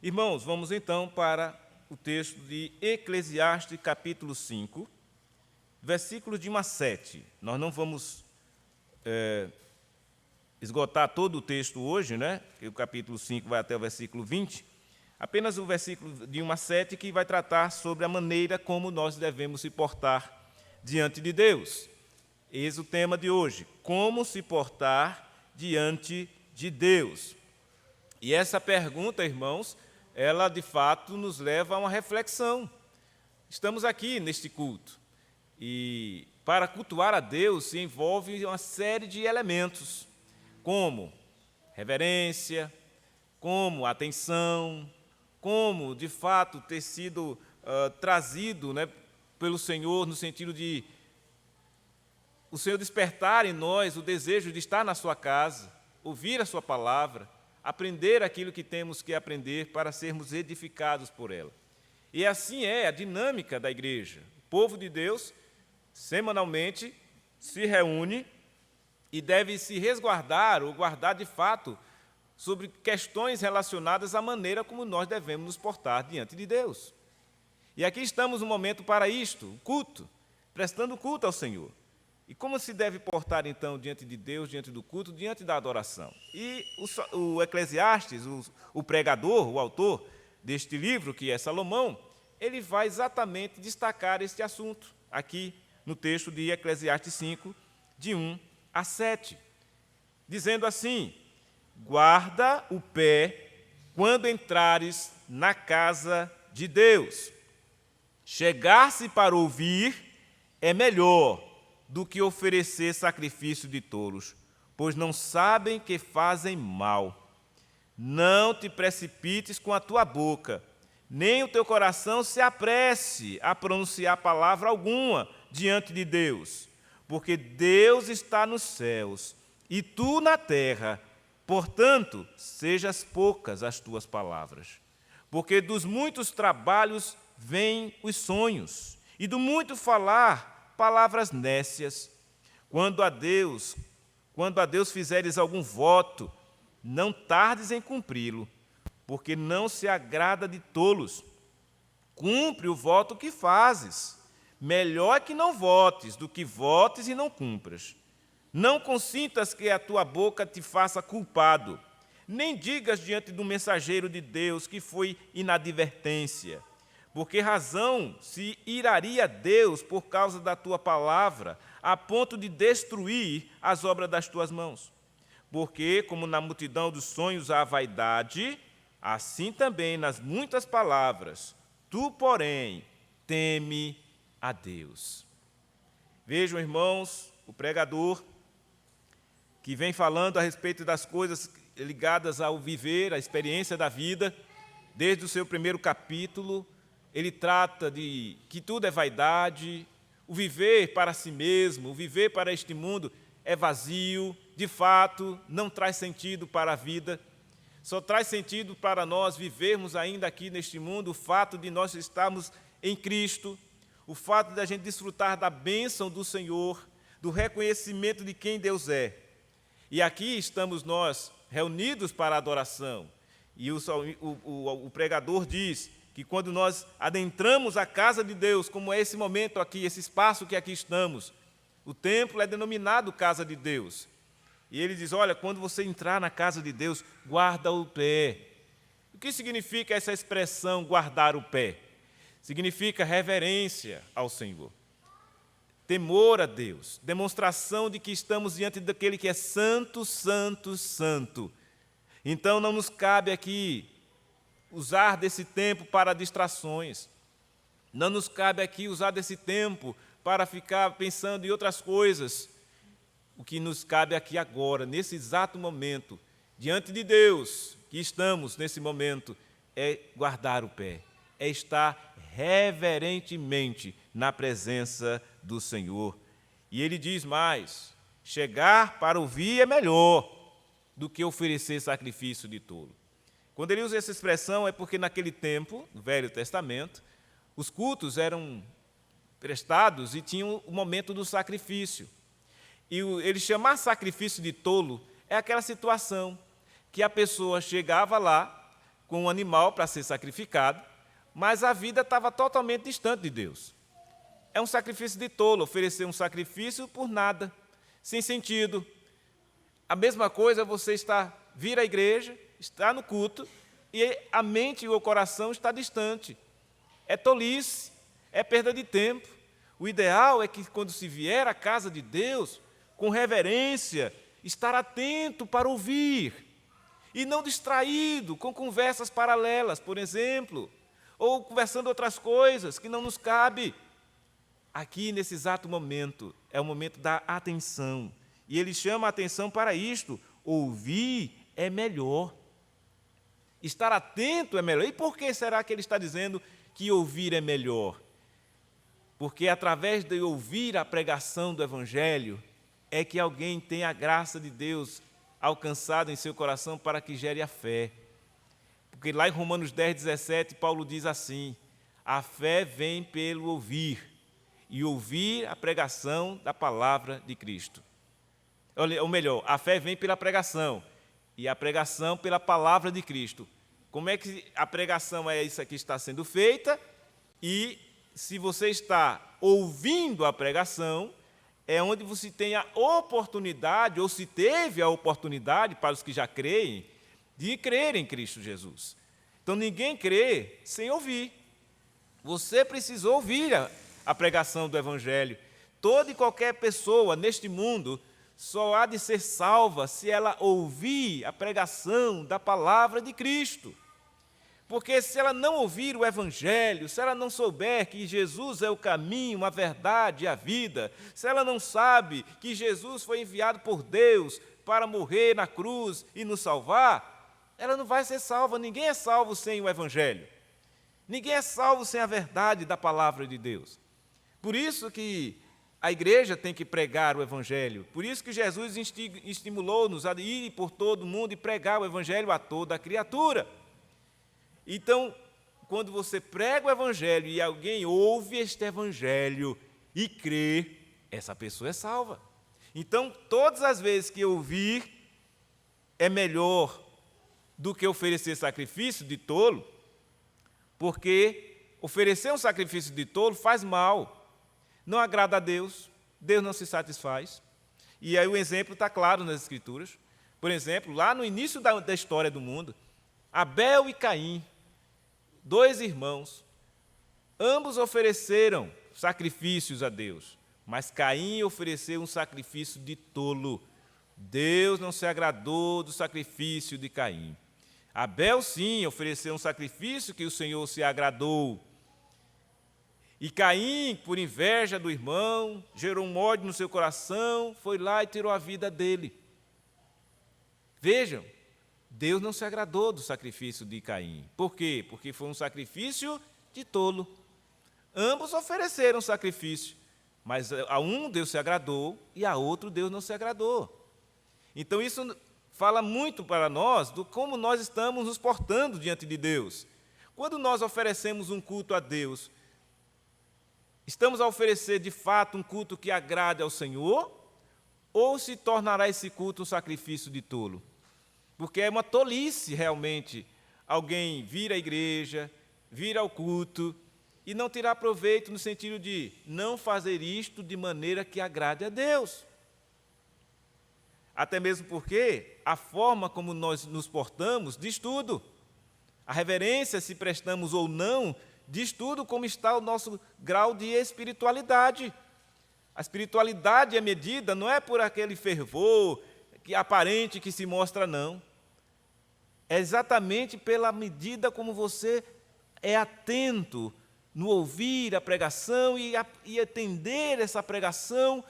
Irmãos, vamos então para o texto de Eclesiastes, capítulo 5, versículos de 1 a 7. Nós não vamos esgotar todo o texto hoje, né? O capítulo 5 vai até o versículo 20. Apenas o versículo de 1 a 7 que vai tratar sobre a maneira como nós devemos se portar diante de Deus. Eis o tema de hoje: como se portar diante de Deus. E essa pergunta, irmãos, ela de fato nos leva a uma reflexão. Estamos aqui neste culto e para cultuar a Deus se envolve uma série de elementos, como reverência, como atenção, como de fato ter sido trazido, né, pelo Senhor, no sentido de o Senhor despertar em nós o desejo de estar na sua casa, ouvir a sua palavra, aprender aquilo que temos que aprender para sermos edificados por ela. E assim é a dinâmica da igreja. O povo de Deus, semanalmente, se reúne e deve se resguardar ou guardar de fato sobre questões relacionadas à maneira como nós devemos nos portar diante de Deus. E aqui estamos no momento para isto, o culto, prestando culto ao Senhor. E como se deve portar, então, diante de Deus, diante do culto, diante da adoração? E o Eclesiastes, o pregador, o autor deste livro, que é Salomão, ele vai exatamente destacar este assunto, aqui no texto de Eclesiastes 5, de 1 a 7, dizendo assim: guarda o pé quando entrares na casa de Deus. Chegar-se para ouvir é melhor do que oferecer sacrifício de tolos, pois não sabem que fazem mal. Não te precipites com a tua boca, nem o teu coração se apresse a pronunciar palavra alguma diante de Deus, porque Deus está nos céus e tu na terra, portanto, sejas poucas as tuas palavras. Porque dos muitos trabalhos vêm os sonhos, e do muito falar, palavras nécias. Quando a Deus fizeres algum voto, não tardes em cumpri-lo, porque não se agrada de tolos. Cumpre o voto que fazes. Melhor é que não votes do que votes e não cumpras. Não consintas que a tua boca te faça culpado, nem digas diante do mensageiro de Deus que foi inadvertência. Porque razão se iraria Deus por causa da tua palavra, a ponto de destruir as obras das tuas mãos? Porque, como na multidão dos sonhos há vaidade, assim também nas muitas palavras. Tu, porém, teme a Deus. Vejam, irmãos, o pregador que vem falando a respeito das coisas ligadas ao viver, à experiência da vida, desde o seu primeiro capítulo. Ele trata de que tudo é vaidade, o viver para si mesmo, o viver para este mundo é vazio, de fato, não traz sentido para a vida. Só traz sentido para nós vivermos ainda aqui neste mundo o fato de nós estarmos em Cristo, o fato de a gente desfrutar da bênção do Senhor, do reconhecimento de quem Deus é. E aqui estamos nós reunidos para a adoração. E o pregador diz que quando nós adentramos a casa de Deus, como é esse momento aqui, esse espaço que aqui estamos, o templo é denominado casa de Deus. E ele diz, olha, quando você entrar na casa de Deus, guarda o pé. O que significa essa expressão, guardar o pé? Significa reverência ao Senhor, temor a Deus, demonstração de que estamos diante daquele que é santo, santo, santo. Então não nos cabe aqui usar desse tempo para distrações. Não nos cabe aqui usar desse tempo para ficar pensando em outras coisas. O que nos cabe aqui agora, nesse exato momento, diante de Deus, que estamos nesse momento, é guardar o pé, é estar reverentemente na presença do Senhor. E ele diz mais: chegar para ouvir é melhor do que oferecer sacrifício de tolo. Quando ele usa essa expressão é porque naquele tempo, no Velho Testamento, os cultos eram prestados e tinham o momento do sacrifício. E ele chamar sacrifício de tolo é aquela situação que a pessoa chegava lá, com um animal para ser sacrificado, mas a vida estava totalmente distante de Deus. É um sacrifício de tolo, oferecer um sacrifício por nada, sem sentido. A mesma coisa você vir à igreja, está no culto, e a mente e o coração está distante. É tolice, é perda de tempo. O ideal é que, quando se vier à casa de Deus, com reverência, estar atento para ouvir, e não distraído com conversas paralelas, por exemplo, ou conversando outras coisas que não nos cabe. Aqui, nesse exato momento, é o momento da atenção. E ele chama a atenção para isto. Ouvir é melhor. Estar atento é melhor. E por que será que ele está dizendo que ouvir é melhor? Porque através de ouvir a pregação do Evangelho, é que alguém tem a graça de Deus alcançada em seu coração para que gere a fé. Porque lá em Romanos 10, 17, Paulo diz assim: a fé vem pelo ouvir, e ouvir a pregação da palavra de Cristo. Ou melhor, a fé vem pela pregação, e a pregação pela palavra de Cristo. Como é que a pregação é isso que está sendo feita? E se você está ouvindo a pregação, é onde você tem a oportunidade, ou se teve a oportunidade, para os que já creem, de crer em Cristo Jesus. Então, ninguém crê sem ouvir. Você precisa ouvir a pregação do Evangelho. Toda e qualquer pessoa neste mundo só há de ser salva se ela ouvir a pregação da palavra de Cristo. Porque se ela não ouvir o Evangelho, se ela não souber que Jesus é o caminho, a verdade e a vida, se ela não sabe que Jesus foi enviado por Deus para morrer na cruz e nos salvar, ela não vai ser salva. Ninguém é salvo sem o Evangelho. Ninguém é salvo sem a verdade da palavra de Deus. Por isso que a igreja tem que pregar o Evangelho. Por isso que Jesus estimulou-nos a ir por todo o mundo e pregar o Evangelho a toda a criatura. Então, quando você prega o Evangelho e alguém ouve este Evangelho e crê, essa pessoa é salva. Então, todas as vezes que ouvir é melhor do que oferecer sacrifício de tolo, porque oferecer um sacrifício de tolo faz mal, não agrada a Deus, Deus não se satisfaz. E aí o exemplo está claro nas Escrituras. Por exemplo, lá no início da história do mundo, Abel e Caim, dois irmãos, ambos ofereceram sacrifícios a Deus, mas Caim ofereceu um sacrifício de tolo. Deus não se agradou do sacrifício de Caim. Abel, sim, ofereceu um sacrifício que o Senhor se agradou. E Caim, por inveja do irmão, gerou um ódio no seu coração, foi lá e tirou a vida dele. Vejam, Deus não se agradou do sacrifício de Caim. Por quê? Porque foi um sacrifício de tolo. Ambos ofereceram sacrifício, mas a um Deus se agradou e a outro Deus não se agradou. Então isso fala muito para nós do como nós estamos nos portando diante de Deus. Quando nós oferecemos um culto a Deus, estamos a oferecer de fato um culto que agrade ao Senhor, ou se tornará esse culto um sacrifício de tolo? Porque é uma tolice realmente alguém vir à igreja, vir ao culto e não tirar proveito no sentido de não fazer isto de maneira que agrade a Deus. Até mesmo porque a forma como nós nos portamos diz tudo. A reverência, se prestamos ou não, diz tudo como está o nosso grau de espiritualidade. A espiritualidade é medida não é por aquele fervor que aparente que se mostra, não. É exatamente pela medida como você é atento no ouvir a pregação e atender essa pregação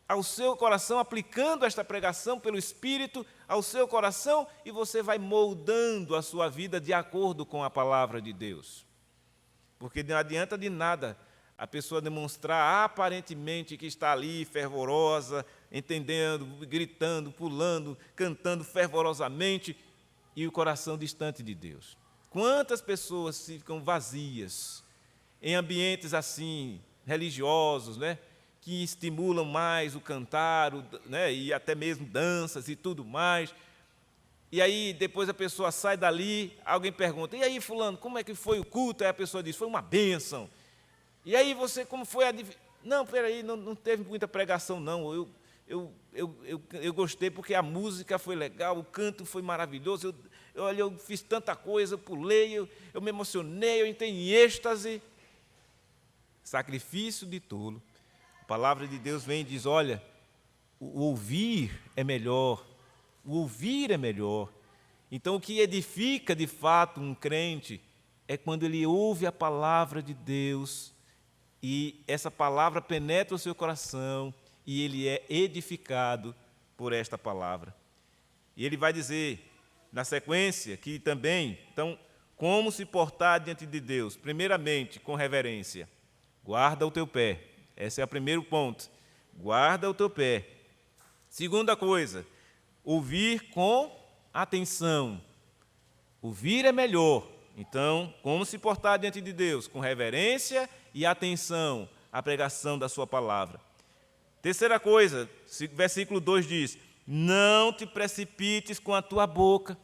ao seu coração, aplicando esta pregação pelo Espírito ao seu coração, e você vai moldando a sua vida de acordo com a palavra de Deus. Porque não adianta de nada a pessoa demonstrar aparentemente que está ali fervorosa, entendendo, gritando, pulando, cantando fervorosamente, e o coração distante de Deus. Quantas pessoas ficam vazias em ambientes assim, religiosos, né, que estimulam mais o cantar, né, e até mesmo danças e tudo mais, e aí depois a pessoa sai dali, alguém pergunta, e aí fulano, como é que foi o culto? Aí a pessoa diz, foi uma bênção. E aí você, como foi a... Não, peraí, não teve muita pregação não, eu gostei porque a música foi legal, o canto foi maravilhoso, eu fiz tanta coisa, eu pulei, eu me emocionei, eu entrei em êxtase. Sacrifício de tolo. A palavra de Deus vem e diz, olha, o ouvir é melhor, o ouvir é melhor. Então, o que edifica de fato um crente é quando ele ouve a palavra de Deus e essa palavra penetra o seu coração e ele é edificado por esta palavra. E ele vai dizer, na sequência, que também, então, como se portar diante de Deus? Primeiramente, com reverência. Guarda o teu pé. Esse é o primeiro ponto. Guarda o teu pé. Segunda coisa, ouvir com atenção. Ouvir é melhor. Então, como se portar diante de Deus? Com reverência e atenção à pregação da sua palavra. Terceira coisa, versículo 2 diz, não te precipites com a tua boca,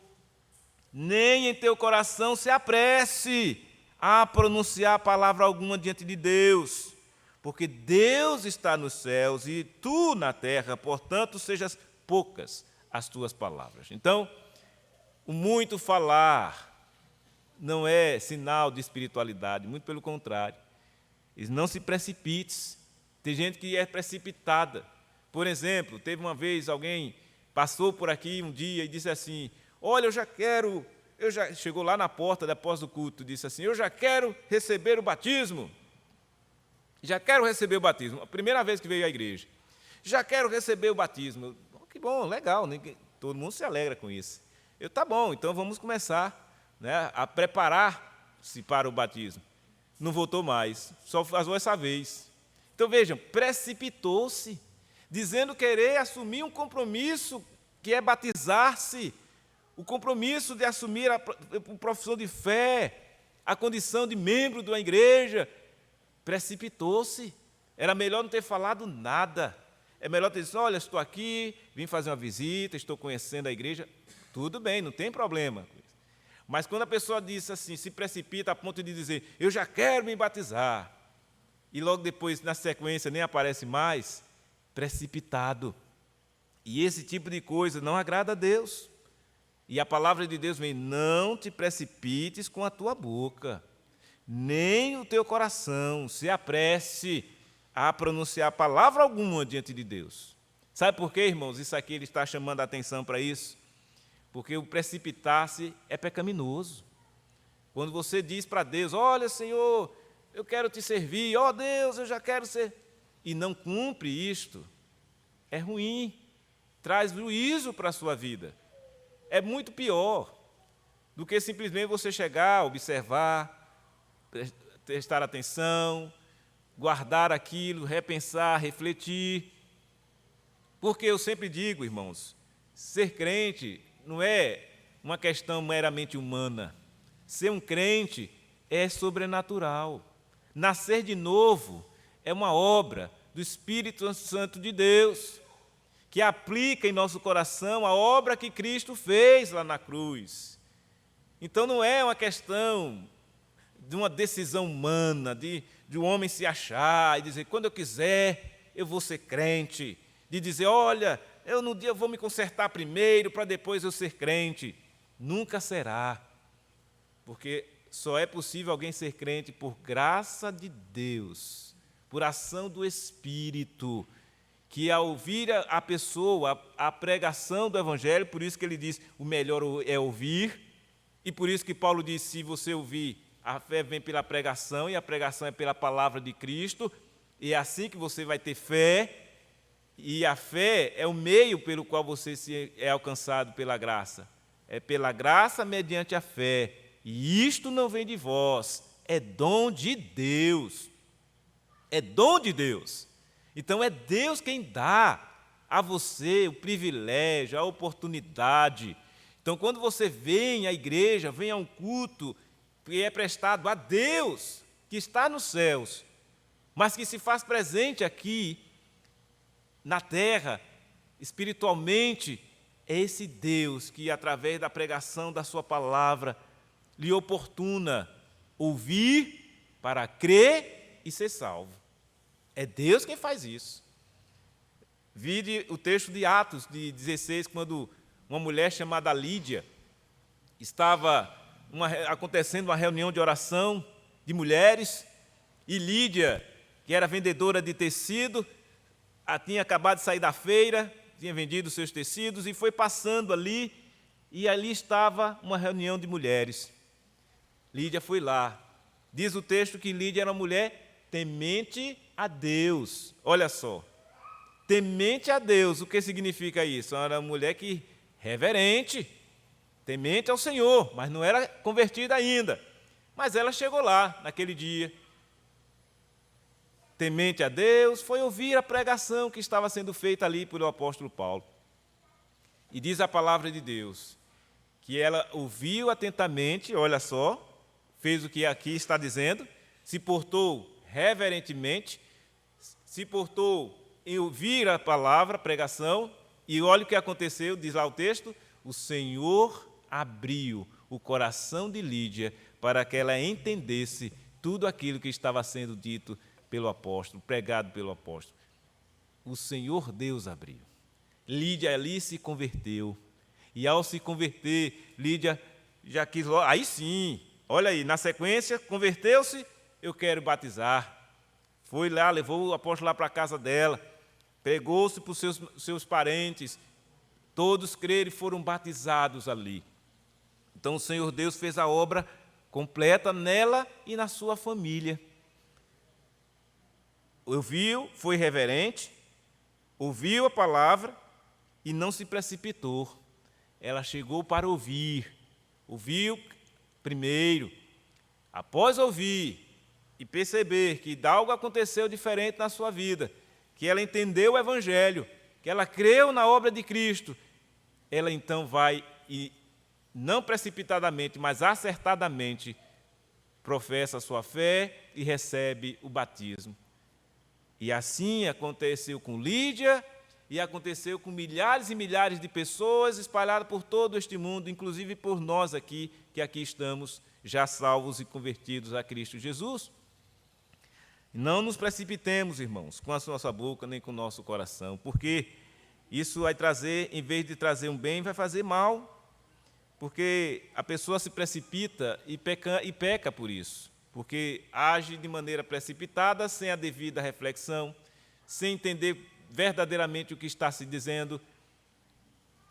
nem em teu coração se apresse a pronunciar palavra alguma diante de Deus, porque Deus está nos céus e tu na terra, portanto, sejas poucas as tuas palavras. Então, o muito falar não é sinal de espiritualidade, muito pelo contrário. Não se precipites. Tem gente que é precipitada. Por exemplo, teve uma vez alguém passou por aqui um dia e disse assim, olha, chegou lá na porta após o culto, disse assim, eu já quero receber o batismo. Já quero receber o batismo. A primeira vez que veio à igreja. Já quero receber o batismo. Que bom, legal, todo mundo se alegra com isso. Tá bom, então vamos começar, né, a preparar-se para o batismo. Não voltou mais, só fazou essa vez. Então vejam, precipitou-se, dizendo querer assumir um compromisso que é batizar-se, o compromisso de assumir a profissão de fé, a condição de membro de uma igreja. Precipitou-se. Era melhor não ter falado nada. É melhor ter dito, olha, estou aqui, vim fazer uma visita, estou conhecendo a igreja. Tudo bem, não tem problema. Mas quando a pessoa diz assim, se precipita a ponto de dizer, eu já quero me batizar, e logo depois, na sequência, nem aparece mais, precipitado. E esse tipo de coisa não agrada a Deus. E a palavra de Deus vem, não te precipites com a tua boca, nem o teu coração se apresse a pronunciar palavra alguma diante de Deus. Sabe por quê, irmãos? Isso aqui ele está chamando a atenção para isso. Porque o precipitar-se é pecaminoso. Quando você diz para Deus, olha, Senhor, eu quero te servir, ó Deus, eu já quero ser... E não cumpre isto, é ruim, traz juízo para a sua vida. É muito pior do que simplesmente você chegar, observar, prestar atenção, guardar aquilo, repensar, refletir. Porque eu sempre digo, irmãos, ser crente não é uma questão meramente humana. Ser um crente é sobrenatural. Nascer de novo é uma obra do Espírito Santo de Deus, que aplica em nosso coração a obra que Cristo fez lá na cruz. Então não é uma questão de uma decisão humana, de um homem se achar e dizer, quando eu quiser, eu vou ser crente. De dizer, olha, no dia eu vou me consertar primeiro, para depois eu ser crente. Nunca será. Porque só é possível alguém ser crente por graça de Deus, por ação do Espírito, que ao ouvir a pessoa, a pregação do Evangelho, por isso que ele diz, o melhor é ouvir, e por isso que Paulo diz, se você ouvir, a fé vem pela pregação, e a pregação é pela palavra de Cristo, e é assim que você vai ter fé, e a fé é o meio pelo qual você é alcançado pela graça. É pela graça mediante a fé. E isto não vem de vós, é dom de Deus. É dom de Deus. Então é Deus quem dá a você o privilégio, a oportunidade. Então quando você vem à igreja, vem a um culto que é prestado a Deus, que está nos céus, mas que se faz presente aqui, na terra, espiritualmente, é esse Deus que, através da pregação da sua palavra, lhe oportuna ouvir para crer e ser salvo. É Deus quem faz isso. Vide o texto de Atos de 16, quando uma mulher chamada Lídia estava acontecendo uma reunião de oração de mulheres, e Lídia, que era vendedora de tecido, tinha acabado de sair da feira, tinha vendido seus tecidos e foi passando ali, e ali estava uma reunião de mulheres. Lídia foi lá. Diz o texto que Lídia era uma mulher temente a Deus. Olha só, temente a Deus. O que significa isso? Era uma mulher reverente, temente ao Senhor, mas não era convertida ainda. Mas ela chegou lá naquele dia, temente a Deus, foi ouvir a pregação que estava sendo feita ali pelo apóstolo Paulo. E diz a palavra de Deus que ela ouviu atentamente, olha só, fez o que aqui está dizendo, se portou reverentemente, se portou em ouvir a palavra, a pregação, e olha o que aconteceu, diz lá o texto, o Senhor abriu o coração de Lídia para que ela entendesse tudo aquilo que estava sendo dito pelo apóstolo, pregado pelo apóstolo. O Senhor Deus abriu. Lídia ali se converteu. E ao se converter, Lídia já quis, aí sim, olha aí, na sequência, converteu-se, eu quero batizar. Foi lá, levou o apóstolo lá para a casa dela, pegou-se para os seus parentes, todos creram e foram batizados ali. Então o Senhor Deus fez a obra completa nela e na sua família. Ouviu, foi reverente, ouviu a palavra e não se precipitou. Ela chegou para ouvir, ouviu primeiro. Após ouvir e perceber que algo aconteceu diferente na sua vida, que ela entendeu o Evangelho, que ela creu na obra de Cristo, ela então vai e, não precipitadamente, mas acertadamente, professa a sua fé e recebe o batismo. E assim aconteceu com Lídia e aconteceu com milhares e milhares de pessoas espalhadas por todo este mundo, inclusive por nós aqui, que aqui estamos já salvos e convertidos a Cristo Jesus. Não nos precipitemos, irmãos, com a nossa boca nem com o nosso coração, porque isso vai trazer, em vez de trazer um bem, vai fazer mal, porque a pessoa se precipita e peca por isso. Porque age de maneira precipitada, sem a devida reflexão, sem entender verdadeiramente o que está se dizendo.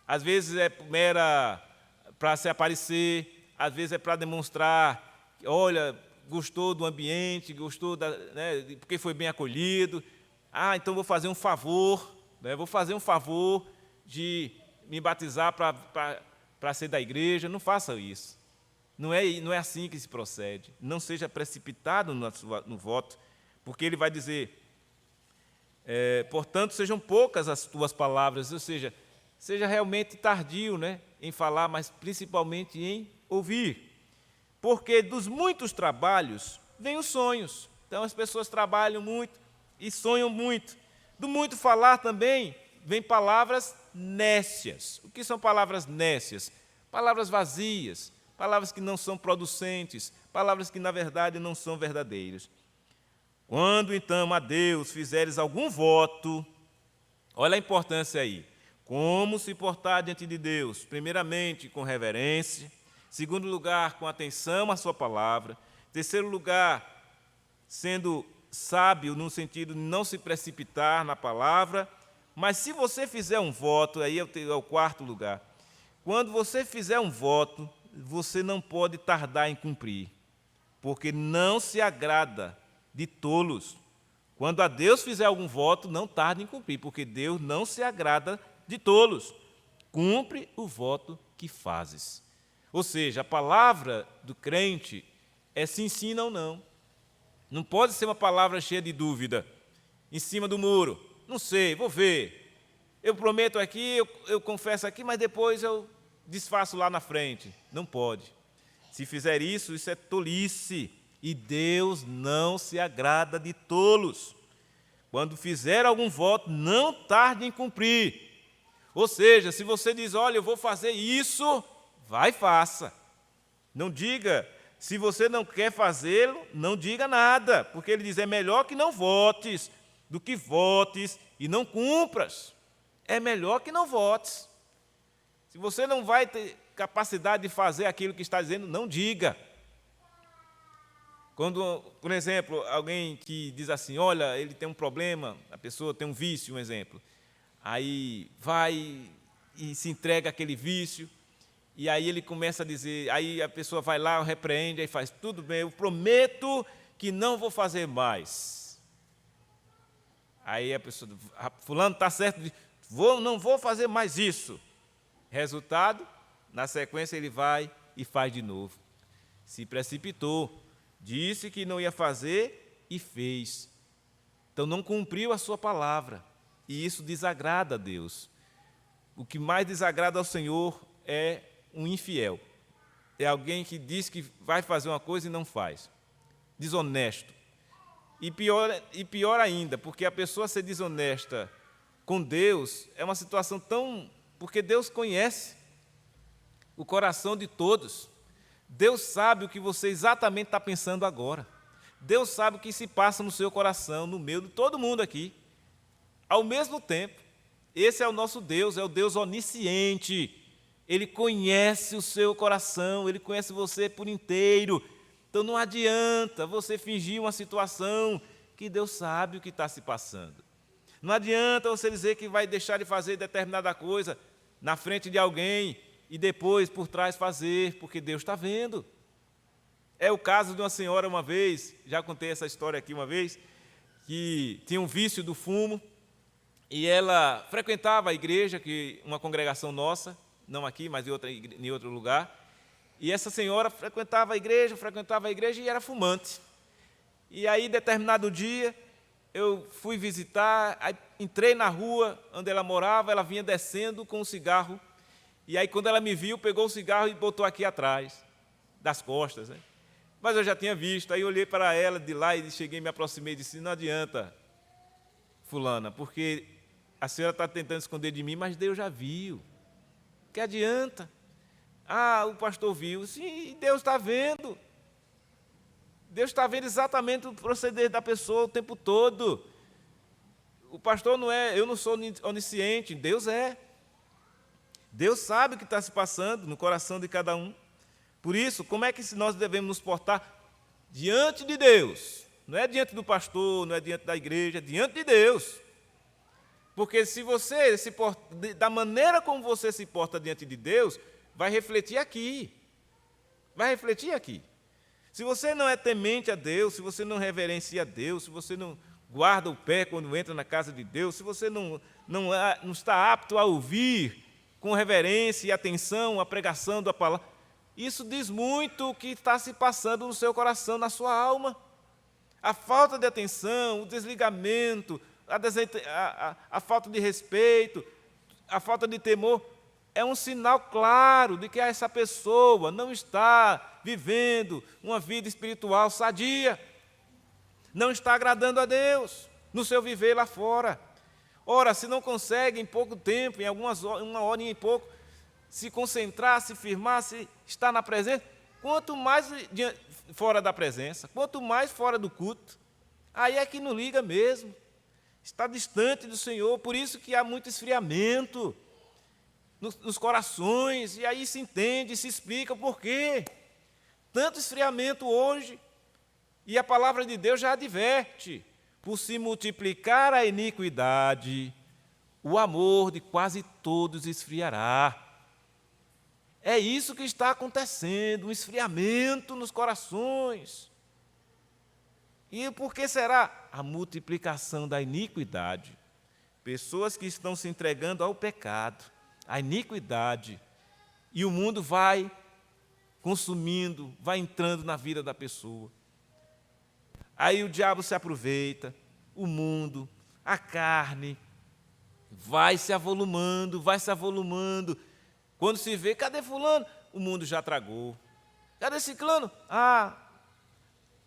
Às vezes é mera para se aparecer, às vezes é para demonstrar, olha, gostou do ambiente, gostou, porque foi bem acolhido. Então vou fazer um favor, vou fazer um favor de me batizar para ser da igreja. Não faça isso. Não é assim que se procede. Não seja precipitado no voto, porque ele vai dizer, portanto, sejam poucas as tuas palavras, ou seja realmente tardio, em falar, mas principalmente em ouvir. Porque dos muitos trabalhos vêm os sonhos. Então as pessoas trabalham muito e sonham muito. Do muito falar também vêm palavras nécias. O que são palavras nécias? Palavras vazias. Palavras que não são producentes, palavras que, na verdade, não são verdadeiras. Quando, então, a Deus fizeres algum voto, olha a importância aí, como se portar diante de Deus, primeiramente, com reverência, segundo lugar, com atenção à sua palavra, terceiro lugar, sendo sábio no sentido de não se precipitar na palavra, mas se você fizer um voto, aí é o quarto lugar, quando você fizer um voto, você não pode tardar em cumprir, porque não se agrada de tolos. Quando a Deus fizer algum voto, não tarde em cumprir, porque Deus não se agrada de tolos. Cumpre o voto que fazes. Ou seja, a palavra do crente é se ensina ou não. Não pode ser uma palavra cheia de dúvida, em cima do muro. Não sei, vou ver. Eu prometo aqui, eu confesso aqui, mas depois eu desfaço lá na frente. Não pode. Se fizer isso, isso é tolice. E Deus não se agrada de tolos. Quando fizer algum voto, não tarde em cumprir. Ou seja, se você diz, olha, eu vou fazer isso, vai e faça. Não diga, se você não quer fazê-lo, não diga nada, porque ele diz, é melhor que não votes, do que votes e não cumpras. É melhor que não votes. Se você não vai ter capacidade de fazer aquilo que está dizendo, não diga. Quando, por exemplo, alguém que diz assim, olha, ele tem um problema, a pessoa tem um vício, um exemplo, aí vai e se entrega àquele vício, e aí ele começa a dizer, aí a pessoa vai lá, repreende, aí faz, tudo bem, eu prometo que não vou fazer mais. Aí a pessoa, fulano está certo, não vou fazer mais isso. Resultado, na sequência ele vai e faz de novo. Se precipitou, disse que não ia fazer e fez. Então não cumpriu a sua palavra, e isso desagrada a Deus. O que mais desagrada ao Senhor é um infiel. É alguém que diz que vai fazer uma coisa e não faz. Desonesto. E pior ainda, porque a pessoa ser desonesta com Deus é uma situação tão... Porque Deus conhece o coração de todos. Deus sabe o que você exatamente está pensando agora. Deus sabe o que se passa no seu coração, no meu, de todo mundo aqui. Ao mesmo tempo, esse é o nosso Deus, é o Deus onisciente. Ele conhece o seu coração, Ele conhece você por inteiro. Então não adianta você fingir uma situação que Deus sabe o que está se passando. Não adianta você dizer que vai deixar de fazer determinada coisa na frente de alguém e depois por trás fazer, porque Deus está vendo. É o caso de uma senhora uma vez, já contei essa história aqui uma vez, que tinha um vício do fumo e ela frequentava a igreja, uma congregação nossa, não aqui, mas em outro lugar, e essa senhora frequentava a igreja e era fumante. E aí, determinado dia, eu fui visitar, entrei na rua onde ela morava, ela vinha descendo com um cigarro, e aí quando ela me viu, pegou o cigarro e botou aqui atrás, das costas, né? Mas eu já tinha visto, aí eu olhei para ela de lá e cheguei, me aproximei e disse, não adianta, fulana, porque a senhora está tentando esconder de mim, mas Deus já viu. Que adianta? Ah, o pastor viu. Sim, Deus está vendo. Deus está vendo exatamente o proceder da pessoa o tempo todo. O pastor não é, eu não sou onisciente, Deus é. Deus sabe o que está se passando no coração de cada um. Por isso, como é que nós devemos nos portar diante de Deus? Não é diante do pastor, não é diante da igreja, é diante de Deus. Porque se você se porta, da maneira como você se porta diante de Deus, vai refletir aqui. Vai refletir aqui. Se você não é temente a Deus, se você não reverencia a Deus, se você não guarda o pé quando entra na casa de Deus, se você não está apto a ouvir com reverência e atenção a pregação da palavra, isso diz muito o que está se passando no seu coração, na sua alma. A falta de atenção, o desligamento, a falta de respeito, a falta de temor, é um sinal claro de que essa pessoa não está vivendo uma vida espiritual sadia, não está agradando a Deus no seu viver lá fora. Ora, se não consegue em pouco tempo, uma hora e em pouco, se concentrar, se firmar, se estar na presença, quanto mais fora da presença, quanto mais fora do culto, aí é que não liga mesmo. Está distante do Senhor, por isso que há muito esfriamento nos corações, e aí se entende, se explica por quê. Tanto esfriamento hoje, e a palavra de Deus já adverte, por se multiplicar a iniquidade, o amor de quase todos esfriará. É isso que está acontecendo, um esfriamento nos corações. E por que será? A multiplicação da iniquidade. Pessoas que estão se entregando ao pecado, à iniquidade, e o mundo vai consumindo, vai entrando na vida da pessoa. Aí o diabo se aproveita, o mundo, a carne, vai se avolumando, vai se avolumando. Quando se vê, cadê fulano? O mundo já tragou. Cadê ciclano?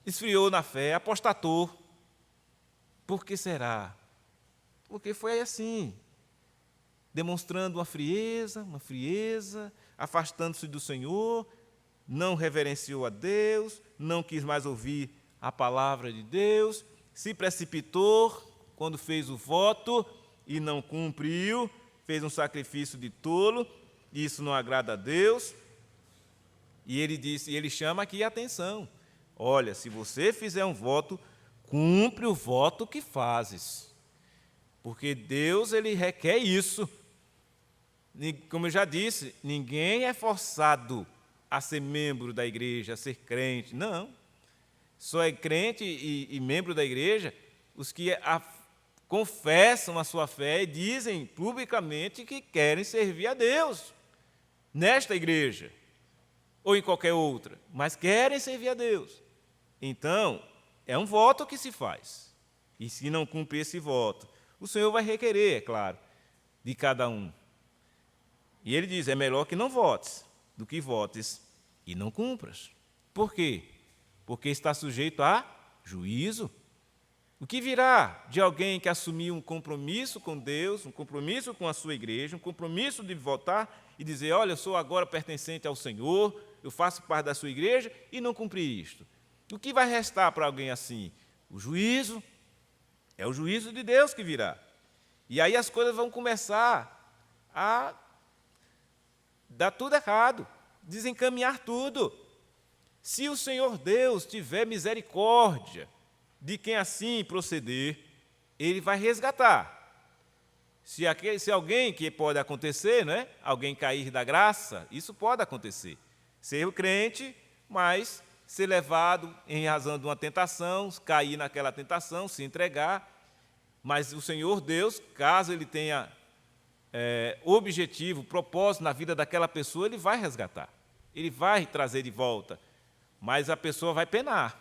Esfriou na fé, apostatou. Por que será? Porque foi assim. demonstrando uma frieza, afastando-se do Senhor, não reverenciou a Deus, não quis mais ouvir a palavra de Deus, se precipitou quando fez o voto e não cumpriu, fez um sacrifício de tolo, e isso não agrada a Deus. E ele chama aqui a atenção: olha, se você fizer um voto, cumpre o voto que fazes, porque Deus ele requer isso. Como eu já disse, ninguém é forçado a ser membro da igreja, a ser crente, não. Só é crente e membro da igreja os que confessam a sua fé e dizem publicamente que querem servir a Deus nesta igreja ou em qualquer outra, mas querem servir a Deus. Então, é um voto que se faz. E se não cumprir esse voto, o Senhor vai requerer, é claro, de cada um. E ele diz: é melhor que não votes do que votes e não cumpras. Por quê? Porque está sujeito a juízo. O que virá de alguém que assumiu um compromisso com Deus, um compromisso com a sua igreja, um compromisso de votar e dizer: olha, eu sou agora pertencente ao Senhor, eu faço parte da sua igreja, e não cumprir isto? O que vai restar para alguém assim? O juízo. É o juízo de Deus que virá. E aí as coisas vão começar a dar tudo errado, desencaminhar tudo. Se o Senhor Deus tiver misericórdia de quem assim proceder, Ele vai resgatar. Se alguém, que pode acontecer, né? Alguém cair da graça, isso pode acontecer. Ser o crente, mas ser levado em razão de uma tentação, cair naquela tentação, se entregar. Mas o Senhor Deus, caso Ele tenha objetivo, propósito na vida daquela pessoa, Ele vai resgatar. Ele vai trazer de volta. Mas a pessoa vai penar,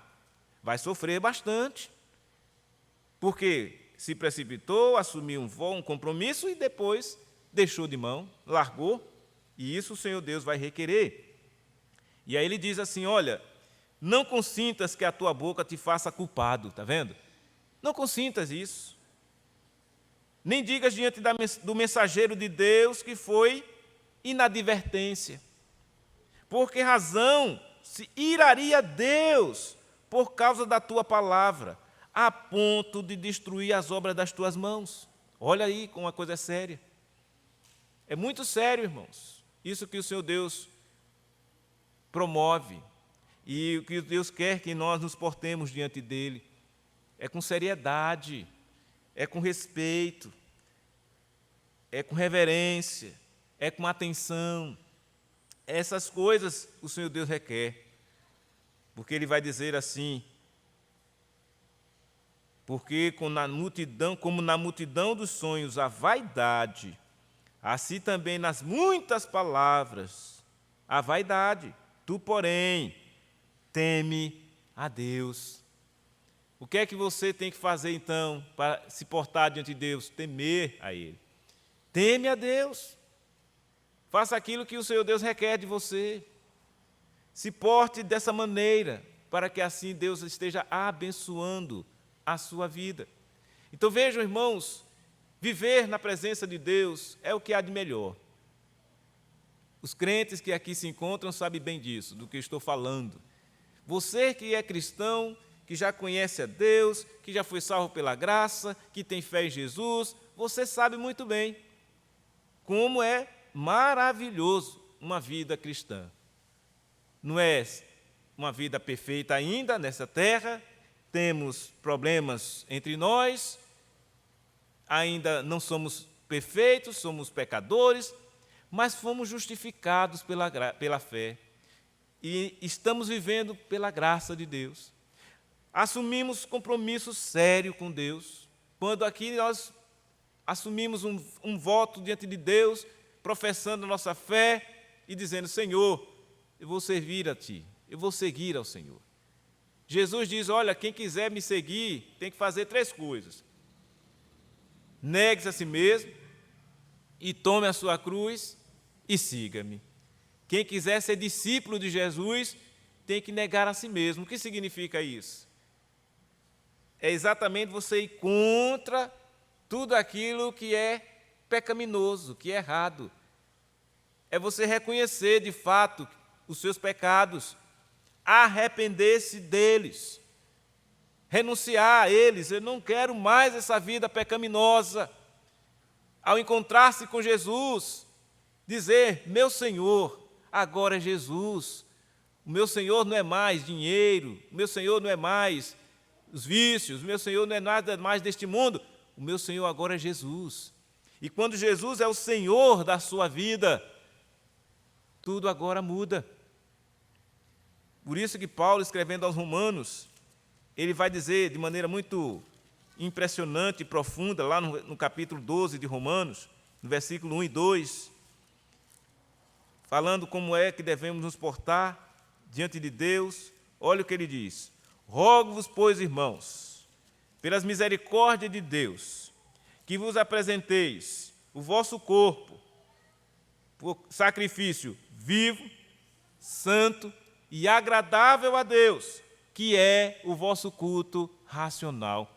vai sofrer bastante. Porque se precipitou, assumiu um compromisso e depois deixou de mão, largou, e isso o Senhor Deus vai requerer. E aí ele diz assim: olha, não consintas que a tua boca te faça culpado, está vendo? Não consintas isso. Nem digas diante do mensageiro de Deus que foi inadvertência. Por que razão se iraria Deus por causa da tua palavra, a ponto de destruir as obras das tuas mãos? Olha aí como a coisa é séria. É muito sério, irmãos, isso que o Senhor Deus promove e o que Deus quer que nós nos portemos diante dEle. É com seriedade, é com respeito, é com reverência, é com atenção. Essas coisas o Senhor Deus requer, porque Ele vai dizer assim: porque como na multidão dos sonhos a vaidade, assim também nas muitas palavras a vaidade. Tu, porém, teme a Deus. O que é que você tem que fazer, então, para se portar diante de Deus? Temer a Ele. Teme a Deus. Faça aquilo que o Senhor Deus requer de você. Se porte dessa maneira, para que assim Deus esteja abençoando a sua vida. Então vejam, irmãos, viver na presença de Deus é o que há de melhor. Os crentes que aqui se encontram sabem bem disso, do que estou falando. Você que é cristão, que já conhece a Deus, que já foi salvo pela graça, que tem fé em Jesus, você sabe muito bem como é maravilhoso uma vida cristã. Não é uma vida perfeita ainda nessa terra, temos problemas entre nós, ainda não somos perfeitos, somos pecadores, mas fomos justificados pela fé e estamos vivendo pela graça de Deus. Assumimos compromisso sério com Deus. Quando aqui nós assumimos um voto diante de Deus, professando nossa fé e dizendo: Senhor, eu vou servir a Ti, eu vou seguir ao Senhor. Jesus diz: olha, quem quiser me seguir tem que fazer 3 coisas. Negue-se a si mesmo e tome a sua cruz e siga-me. Quem quiser ser discípulo de Jesus tem que negar a si mesmo. O que significa isso? É exatamente você ir contra tudo aquilo que é pecaminoso, que é errado. É você reconhecer de fato os seus pecados, arrepender-se deles, renunciar a eles. Eu não quero mais essa vida pecaminosa. Ao encontrar-se com Jesus, dizer: meu Senhor, agora é Jesus. O meu Senhor não é mais dinheiro, o meu Senhor não é mais os vícios, o meu Senhor não é nada mais deste mundo. O meu Senhor agora é Jesus. E quando Jesus é o Senhor da sua vida, tudo agora muda. Por isso que Paulo, escrevendo aos Romanos, ele vai dizer de maneira muito impressionante e profunda, lá no capítulo 12 de Romanos, no versículo 1 e 2, falando como é que devemos nos portar diante de Deus. Olha o que ele diz: rogo-vos, pois, irmãos, pelas misericórdias de Deus, que vos apresenteis o vosso corpo por sacrifício vivo, santo e agradável a Deus, que é o vosso culto racional.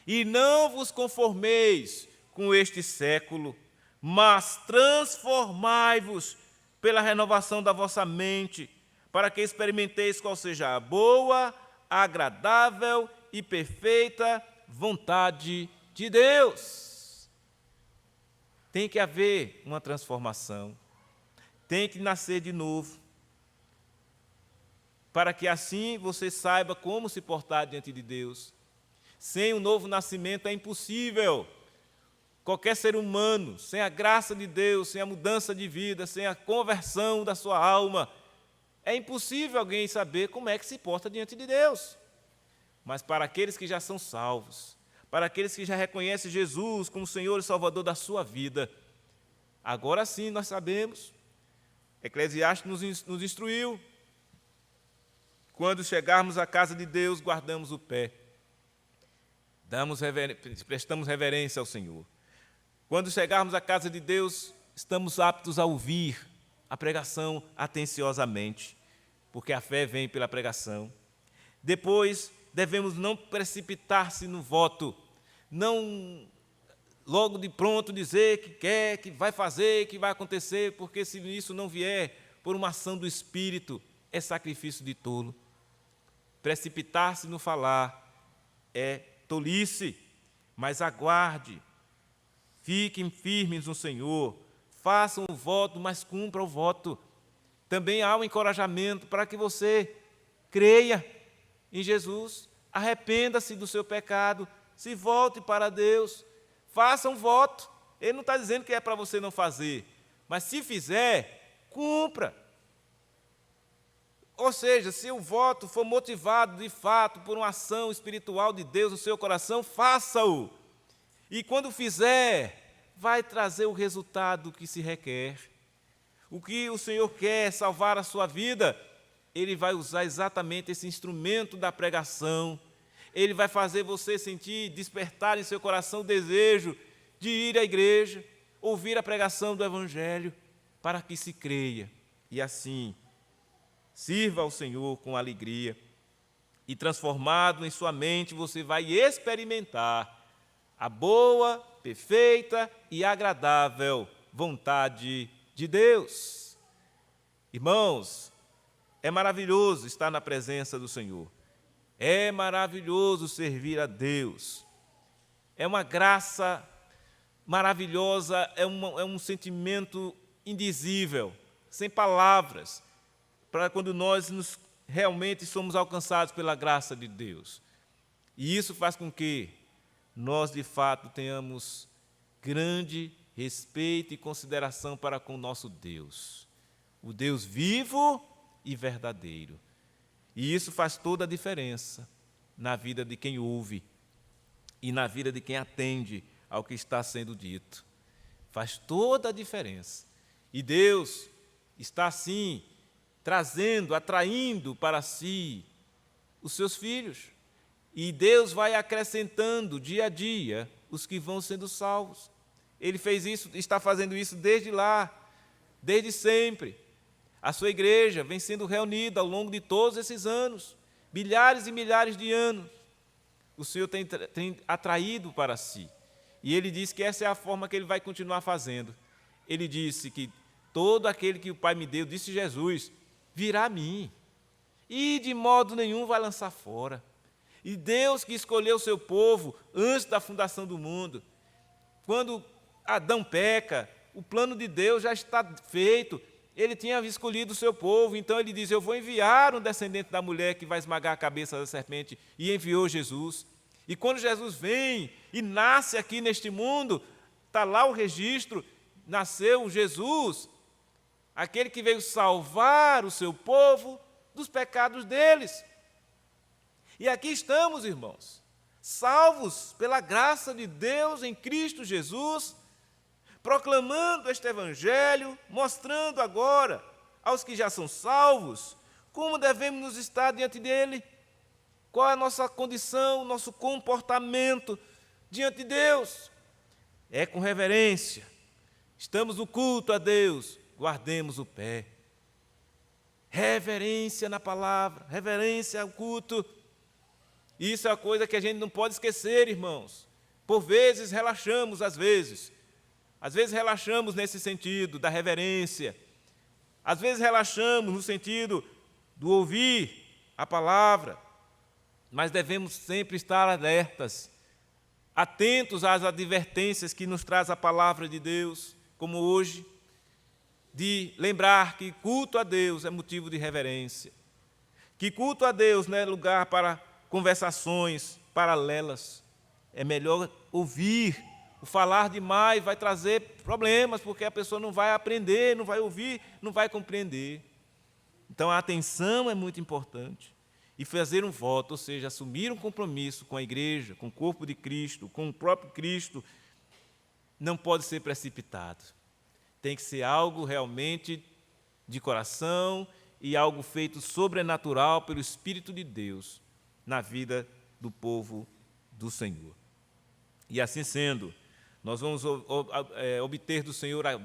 E não vos conformeis com este século, mas transformai-vos pela renovação da vossa mente, para que experimenteis qual seja a boa, agradável e perfeita vontade de Deus. Tem que haver uma transformação, tem que nascer de novo, para que assim você saiba como se portar diante de Deus. Sem o novo nascimento é impossível. Qualquer ser humano, sem a graça de Deus, sem a mudança de vida, sem a conversão da sua alma, é impossível alguém saber como é que se porta diante de Deus. Mas para aqueles que já são salvos, para aqueles que já reconhecem Jesus como Senhor e Salvador da sua vida, agora sim nós sabemos. Eclesiastes nos instruiu. Quando chegarmos à casa de Deus, guardamos o pé. Prestamos reverência ao Senhor. Quando chegarmos à casa de Deus, estamos aptos a ouvir a pregação atenciosamente, porque a fé vem pela pregação. Depois, devemos não precipitar-se no voto, não logo de pronto dizer que quer, que vai fazer, que vai acontecer, porque se isso não vier por uma ação do Espírito, é sacrifício de tolo. Precipitar-se no falar é tolice, mas aguarde, fiquem firmes no Senhor, façam o voto, mas cumpram o voto. Também há um encorajamento para que você creia em Jesus, arrependa-se do seu pecado, se volte para Deus, faça um voto. Ele não está dizendo que é para você não fazer, mas se fizer, cumpra. Ou seja, se o voto for motivado de fato por uma ação espiritual de Deus no seu coração, faça-o. E quando fizer, vai trazer o resultado que se requer. O que o Senhor quer salvar a sua vida, Ele vai usar exatamente esse instrumento da pregação. Ele vai fazer você sentir, despertar em seu coração o desejo de ir à igreja, ouvir a pregação do Evangelho, para que se creia. E assim, sirva ao Senhor com alegria. E transformado em sua mente, você vai experimentar a boa, perfeita e agradável vontade de Deus. Irmãos, é maravilhoso estar na presença do Senhor. É maravilhoso servir a Deus. É uma graça maravilhosa, é um sentimento indizível, sem palavras, para quando nós realmente somos alcançados pela graça de Deus. E isso faz com que nós, de fato, tenhamos grande respeito e consideração para com o nosso Deus, o Deus vivo e verdadeiro. E isso faz toda a diferença na vida de quem ouve e na vida de quem atende ao que está sendo dito. Faz toda a diferença. E Deus está, assim, trazendo, atraindo para si os seus filhos. E Deus vai acrescentando dia a dia os que vão sendo salvos. Ele fez isso, está fazendo isso desde lá, desde sempre. A sua igreja vem sendo reunida ao longo de todos esses anos, milhares e milhares de anos. O Senhor tem atraído para si. E ele disse que essa é a forma que ele vai continuar fazendo. Ele disse que todo aquele que o Pai me deu, disse Jesus, virá a mim, e de modo nenhum vai lançar fora. E Deus que escolheu o seu povo antes da fundação do mundo, quando Adão peca, o plano de Deus já está feito, ele tinha escolhido o seu povo, então ele diz, eu vou enviar um descendente da mulher que vai esmagar a cabeça da serpente, e enviou Jesus. E quando Jesus vem e nasce aqui neste mundo, está lá o registro, nasceu Jesus, aquele que veio salvar o seu povo dos pecados deles. E aqui estamos, irmãos, salvos pela graça de Deus em Cristo Jesus, proclamando este evangelho, mostrando agora aos que já são salvos como devemos nos estar diante dele, qual é a nossa condição, nosso comportamento diante de Deus. É com reverência. Estamos no culto a Deus, guardemos o pé. Reverência na palavra, reverência ao culto. Isso é uma coisa que a gente não pode esquecer, irmãos. Por vezes relaxamos, às vezes relaxamos nesse sentido da reverência. Às vezes relaxamos no sentido do ouvir a palavra. Mas devemos sempre estar alertas, atentos às advertências que nos traz a palavra de Deus, como hoje, de lembrar que culto a Deus é motivo de reverência, que culto a Deus não é lugar para conversações paralelas, é melhor ouvir. O falar demais vai trazer problemas, porque a pessoa não vai aprender, não vai ouvir, não vai compreender. Então a atenção é muito importante. E fazer um voto, ou seja, assumir um compromisso com a igreja, com o corpo de Cristo, com o próprio Cristo, não pode ser precipitado. Tem que ser algo realmente de coração e algo feito sobrenatural pelo Espírito de Deus na vida do povo do Senhor. E assim sendo, nós vamos obter do Senhor a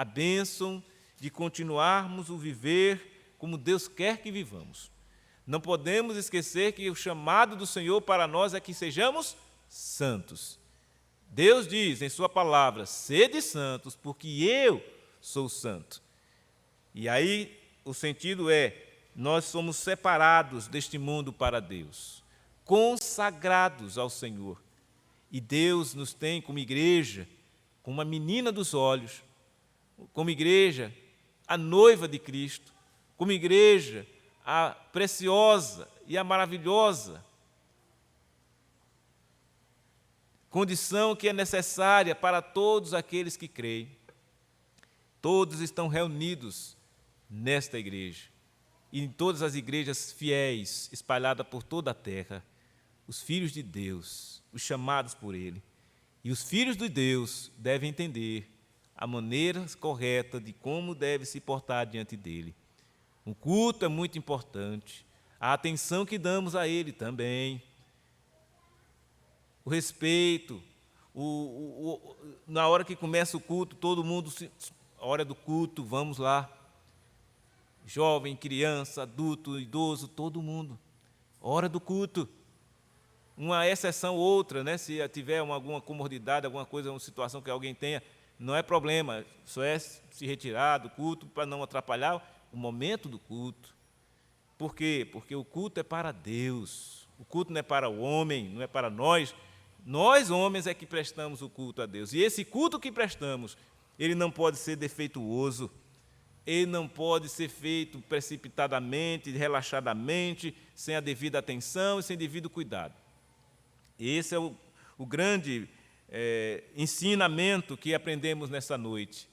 bênção de continuarmos o viver como Deus quer que vivamos. Não podemos esquecer que o chamado do Senhor para nós é que sejamos santos. Deus diz em sua palavra, sede santos, porque eu sou santo. E aí o sentido é, nós somos separados deste mundo para Deus, consagrados ao Senhor. E Deus nos tem como igreja, como uma menina dos olhos, como igreja, a noiva de Cristo, como igreja, a preciosa e a maravilhosa condição que é necessária para todos aqueles que creem. Todos estão reunidos nesta igreja e em todas as igrejas fiéis espalhadas por toda a terra, os filhos de Deus, os chamados por Ele. E os filhos de Deus devem entender a maneira correta de como deve se portar diante dEle. O culto é muito importante, a atenção que damos a Ele também, o respeito, na hora que começa o culto, todo mundo, hora do culto, vamos lá, jovem, criança, adulto, idoso, todo mundo, hora do culto. Uma exceção ou outra, né? Se tiver alguma comorbidade, alguma coisa, uma situação que alguém tenha, não é problema, só é se retirar do culto para não atrapalhar o momento do culto. Por quê? Porque o culto é para Deus, o culto não é para o homem, não é para nós. Nós, homens, é que prestamos o culto a Deus. E esse culto que prestamos, ele não pode ser defeituoso, ele não pode ser feito precipitadamente, relaxadamente, sem a devida atenção e sem devido cuidado. Esse é o grande ensinamento que aprendemos nessa noite.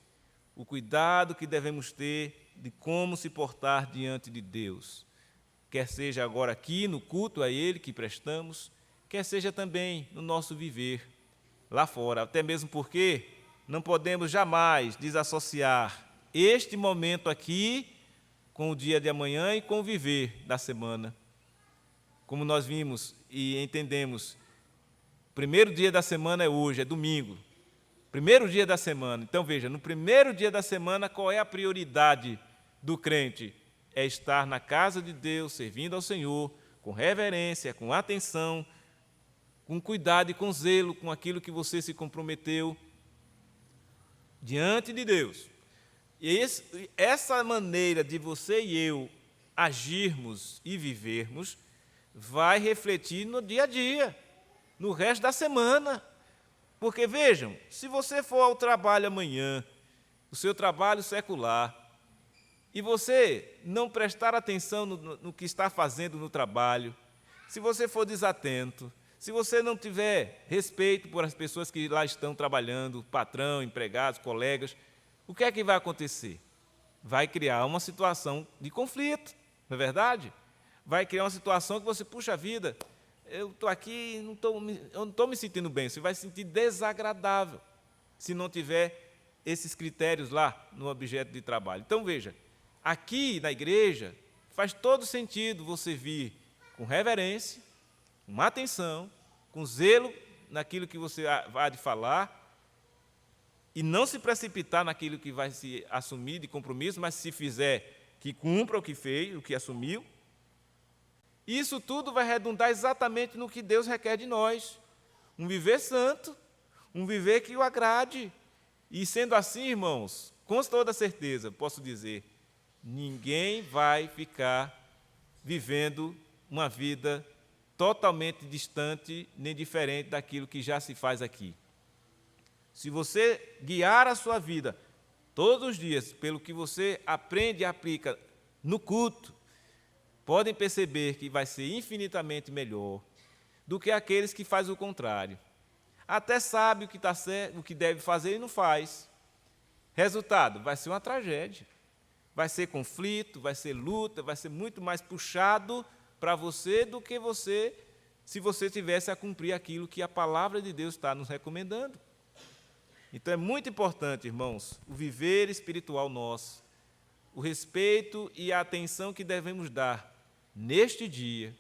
O cuidado que devemos ter de como se portar diante de Deus. Quer seja agora aqui no culto a Ele que prestamos, quer seja também no nosso viver lá fora. Até mesmo porque não podemos jamais desassociar este momento aqui com o dia de amanhã e com o viver da semana. Como nós vimos e entendemos, o primeiro dia da semana é hoje, é domingo. Primeiro dia da semana. Então, veja, no primeiro dia da semana, qual é a prioridade do crente? É estar na casa de Deus, servindo ao Senhor, com reverência, com atenção, com cuidado e com zelo com aquilo que você se comprometeu diante de Deus. E essa maneira de você e eu agirmos e vivermos vai refletir no dia a dia, no resto da semana. Porque, vejam, se você for ao trabalho amanhã, o seu trabalho secular, e você não prestar atenção no que está fazendo no trabalho, se você for desatento, se você não tiver respeito por as pessoas que lá estão trabalhando, patrão, empregados, colegas, o que é que vai acontecer? Vai criar uma situação de conflito, não é verdade? Vai criar uma situação que você, puxa vida, eu estou aqui, eu não estou me sentindo bem, você vai se sentir desagradável se não tiver esses critérios lá no objeto de trabalho. Então, veja, aqui na igreja faz todo sentido você vir com reverência, com atenção, com zelo naquilo que você vai de falar, e não se precipitar naquilo que vai se assumir de compromisso, mas se fizer, que cumpra o que fez, o que assumiu. Isso tudo vai redundar exatamente no que Deus requer de nós, um viver santo, um viver que o agrade. E sendo assim, irmãos, com toda certeza, posso dizer, ninguém vai ficar vivendo uma vida totalmente distante nem diferente daquilo que já se faz aqui. Se você guiar a sua vida todos os dias pelo que você aprende e aplica no culto, podem perceber que vai ser infinitamente melhor do que aqueles que fazem o contrário. Até sabe o que está certo, o que deve fazer e não faz. Resultado, vai ser uma tragédia. Vai ser conflito, vai ser luta, vai ser muito mais puxado para você do que você, se você tivesse a cumprir aquilo que a palavra de Deus está nos recomendando. Então é muito importante, irmãos, o viver espiritual nosso, o respeito e a atenção que devemos dar neste dia,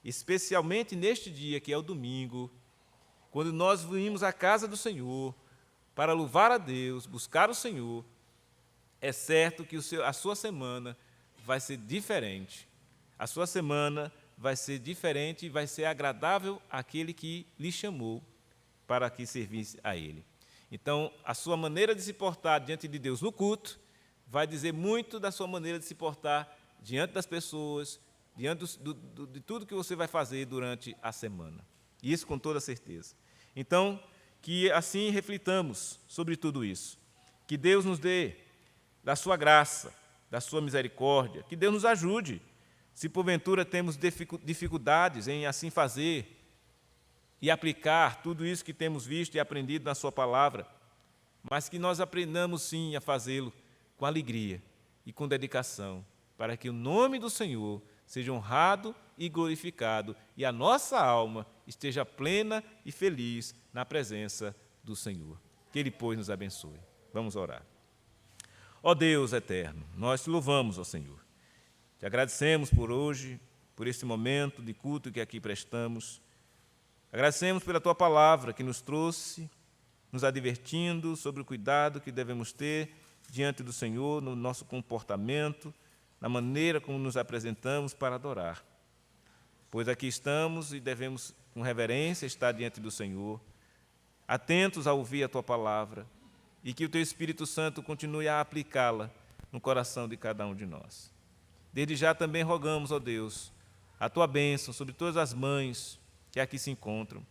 especialmente neste dia que é o domingo, quando nós vimos à casa do Senhor para louvar a Deus, buscar o Senhor, é certo que a sua semana vai ser diferente. A sua semana vai ser diferente e vai ser agradável àquele que lhe chamou para que servisse a Ele. Então, a sua maneira de se portar diante de Deus no culto vai dizer muito da sua maneira de se portar diante das pessoas, diante de tudo que você vai fazer durante a semana. Isso com toda certeza. Então, que assim reflitamos sobre tudo isso. Que Deus nos dê da sua graça, da sua misericórdia, que Deus nos ajude, se porventura temos dificuldades em assim fazer e aplicar tudo isso que temos visto e aprendido na sua palavra, mas que nós aprendamos sim a fazê-lo com alegria e com dedicação, para que o nome do Senhor seja honrado e glorificado e a nossa alma esteja plena e feliz na presença do Senhor. Que Ele, pois, nos abençoe. Vamos orar. Ó Deus eterno, nós te louvamos, ó Senhor. Te agradecemos por hoje, por este momento de culto que aqui prestamos. Agradecemos pela Tua palavra que nos trouxe, nos advertindo sobre o cuidado que devemos ter diante do Senhor, no nosso comportamento, na maneira como nos apresentamos para adorar. Pois aqui estamos e devemos, com reverência, estar diante do Senhor, atentos a ouvir a Tua palavra, e que o Teu Espírito Santo continue a aplicá-la no coração de cada um de nós. Desde já também rogamos, ó Deus, a Tua bênção sobre todas as mães que aqui se encontram,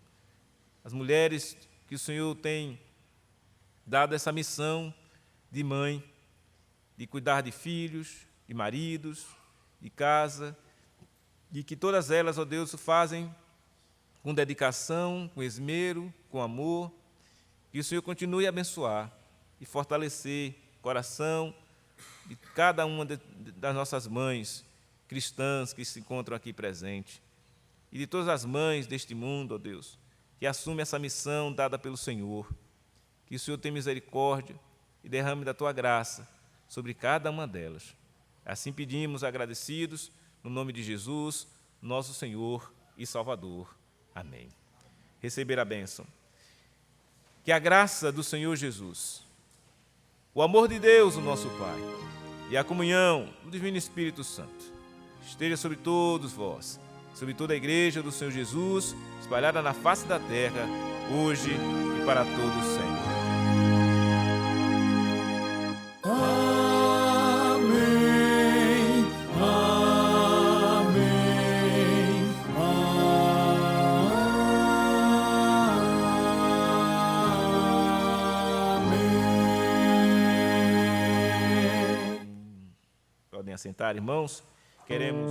as mulheres que o Senhor tem dado essa missão de mãe, de cuidar de filhos, de maridos, de casa, e que todas elas, ó Deus, o fazem com dedicação, com esmero, com amor, que o Senhor continue a abençoar e fortalecer o coração de cada uma das nossas mães cristãs que se encontram aqui presentes, e de todas as mães deste mundo, ó Deus, que assumem essa missão dada pelo Senhor. Que o Senhor tenha misericórdia e derrame da Tua graça sobre cada uma delas. Assim pedimos, agradecidos, no nome de Jesus, nosso Senhor e Salvador. Amém. Receber a bênção. Que a graça do Senhor Jesus, o amor de Deus, o nosso Pai, e a comunhão do Divino Espírito Santo esteja sobre todos vós, sobre toda a igreja do Senhor Jesus, espalhada na face da terra, hoje e para todos sempre. Amém, amém, amém. Podem assentar, irmãos. Queremos